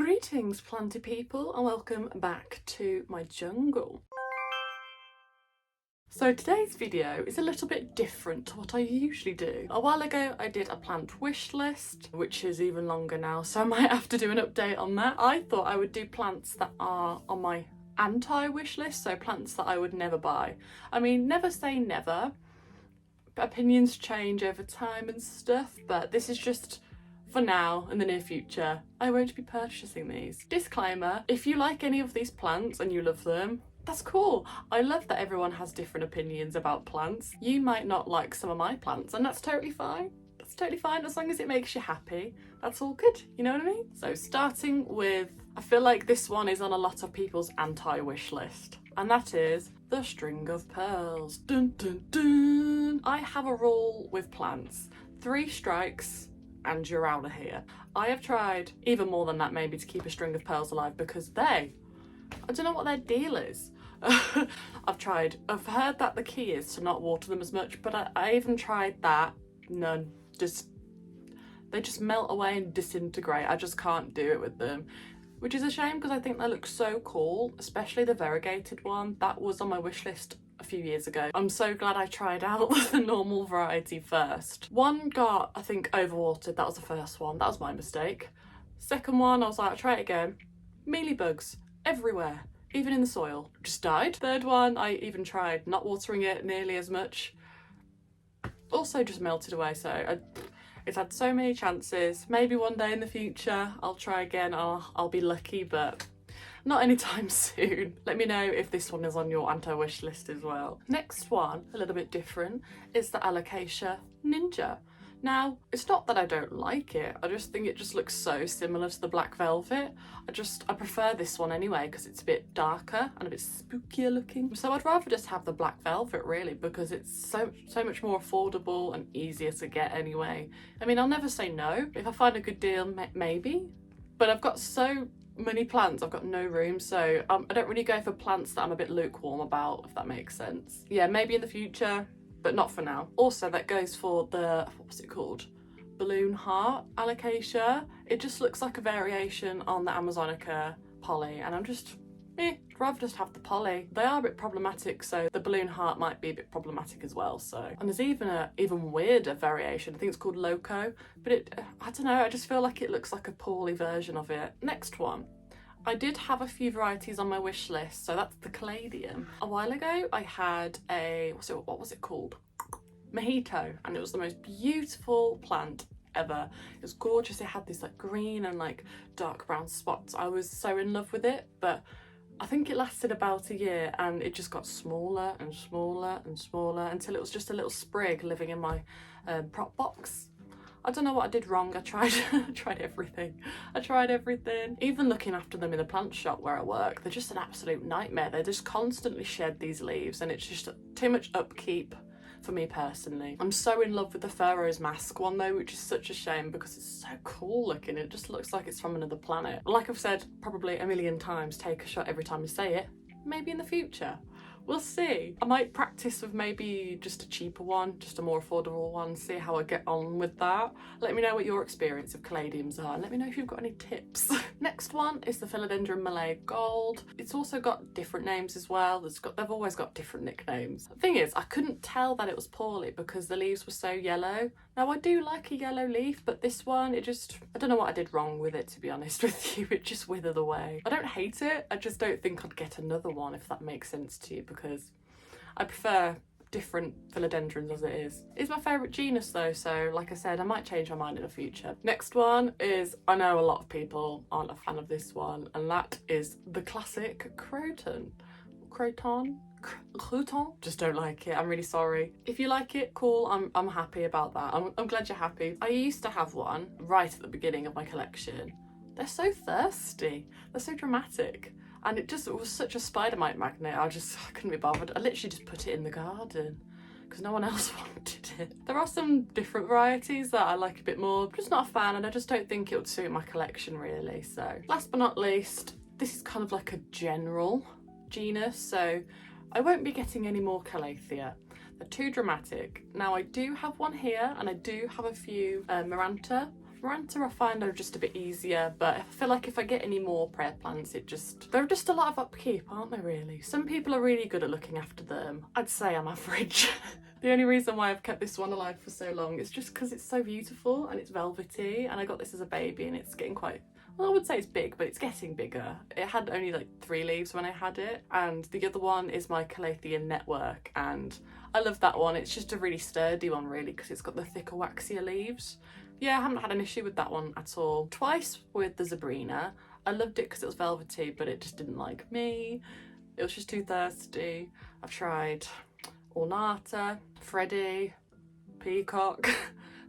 Greetings planty people and welcome back to my jungle. So today's video is a little bit different to what I usually do. A while ago I did a plant wish list, which is even longer now, so I might have to do an update on that. I thought I would do plants that are on my anti-wish list, so plants that I would never buy. I mean, never say never. Opinions change over time and stuff, but this is just for now. In the near future I won't be purchasing these. Disclaimer, if you like any of these plants and you love them, that's cool. I love that everyone has different opinions about plants. You might not like some of my plants and that's totally fine. That's totally fine as long as it makes you happy. That's all good, you know what I mean? So starting with, I feel like this one is on a lot of people's anti-wish list, and that is the string of pearls. Dun dun dun. I have a rule with plants: 3 strikes and you're out of here. I have tried even more than that maybe to keep a string of pearls alive because I don't know what their deal is. I've heard that the key is to not water them as much, but I even tried that. None. They just melt away and disintegrate. I just can't do it with them, which is a shame because I think they look so cool, especially the variegated one. That was on my wish list a few years ago. I'm so glad I tried out the normal variety first. One got, I think, overwatered. That was the first one. That was my mistake. Second one, I was like, I'll try it again. Mealybugs everywhere, even in the soil. Just died. Third one, I even tried not watering it nearly as much. Also just melted away, so it's had so many chances. Maybe one day in the future I'll try again. I'll be lucky, but not anytime soon. Let me know if this one is on your anti-wish list as well. Next one, a little bit different, is the Alocasia Ninja. Now, it's not that I don't like it, I just think it just looks so similar to the black velvet. I prefer this one anyway because it's a bit darker and a bit spookier looking. So I'd rather just have the black velvet really, because it's so much more affordable and easier to get anyway. I mean, I'll never say no. If I find a good deal, maybe. But I've got so many plants, I've got no room, so I don't really go for plants that I'm a bit lukewarm about, if that makes sense. Yeah, maybe in the future, but not for now. Also, that goes for the, what was it called? Balloon heart Alocasia. It just looks like a variation on the Amazonica poly, and I'm just, I'd rather just have the poly. They are a bit problematic, so the balloon heart might be a bit problematic as well. So, and there's even a even weirder variation. I think it's called Loco, but I don't know, I just feel like it looks like a poorly version of it. Next one. I did have a few varieties on my wish list, so that's the Caladium. A while ago I had a, what was it called? Mojito, and it was the most beautiful plant ever. It was gorgeous. It had this like green and like dark brown spots. I was so in love with it, but I think it lasted about a year and it just got smaller and smaller and smaller until it was just a little sprig living in my prop box. I don't know what I did wrong. I tried everything. I tried everything. Even looking after them in the plant shop where I work, they're just an absolute nightmare. They just constantly shed these leaves and it's just too much upkeep for me personally. I'm so in love with the Pharaoh's Mask one though, which is such a shame because it's so cool looking. It just looks like it's from another planet. Like I've said probably a million times, take a shot every time you say it. Maybe in the future. We'll see. I might practice with maybe just a cheaper one, just a more affordable one, see how I get on with that. Let me know what your experience of caladiums are and let me know if you've got any tips. Next one is the Philodendron Malay Gold. It's also got different names as well. They've always got different nicknames. The thing is, I couldn't tell that it was poorly because the leaves were so yellow. Now I do like a yellow leaf, but this one, I don't know what I did wrong with it, to be honest with you. It just withered away. I don't hate it, I just don't think I'd get another one, if that makes sense to you, because I prefer different philodendrons as it is. It's my favourite genus though, so like I said, I might change my mind in the future. Next one is, I know a lot of people aren't a fan of this one, and that is the classic croton. Croton? Just don't like it. I'm really sorry. If you like it, cool. I'm happy about that. I'm glad you're happy. I used to have one right at the beginning of my collection. They're so thirsty. They're so dramatic. And it was such a spider mite magnet. I couldn't be bothered. I literally just put it in the garden because no one else wanted it. There are some different varieties that I like a bit more. I'm just not a fan and I just don't think it would suit my collection really. So last but not least, this is kind of like a general genus, so I won't be getting any more Calathea. They're too dramatic. Now I do have one here and I do have a few Maranta, Maranta I find are just a bit easier, but I feel like if I get any more prayer plants, they're just a lot of upkeep, aren't they really? Some people are really good at looking after them. I'd say I'm average. The only reason why I've kept this one alive for so long is just because it's so beautiful and it's velvety, and I got this as a baby and it's getting quite, well, I would say it's big, but it's getting bigger. It had only like 3 leaves when I had it, and the other one is my Calathea network, and I love that one. It's just a really sturdy one really because it's got the thicker waxier leaves. Yeah, I haven't had an issue with that one at all. Twice with the Zabrina. I loved it because it was velvety, but it just didn't like me. It was just too thirsty. I've tried Ornata, Freddie, Peacock,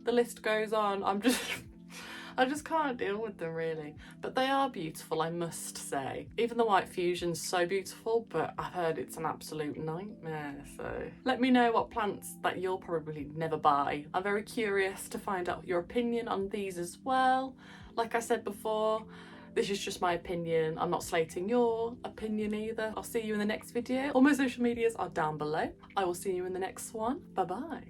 the list goes on. I just can't deal with them really. But they are beautiful, I must say. Even the White Fusion's so beautiful, but I've heard it's an absolute nightmare. So let me know what plants that you'll probably never buy. I'm very curious to find out your opinion on these as well. Like I said before, this is just my opinion. I'm not slating your opinion either. I'll see you in the next video. All my social medias are down below. I will see you in the next one. Bye bye.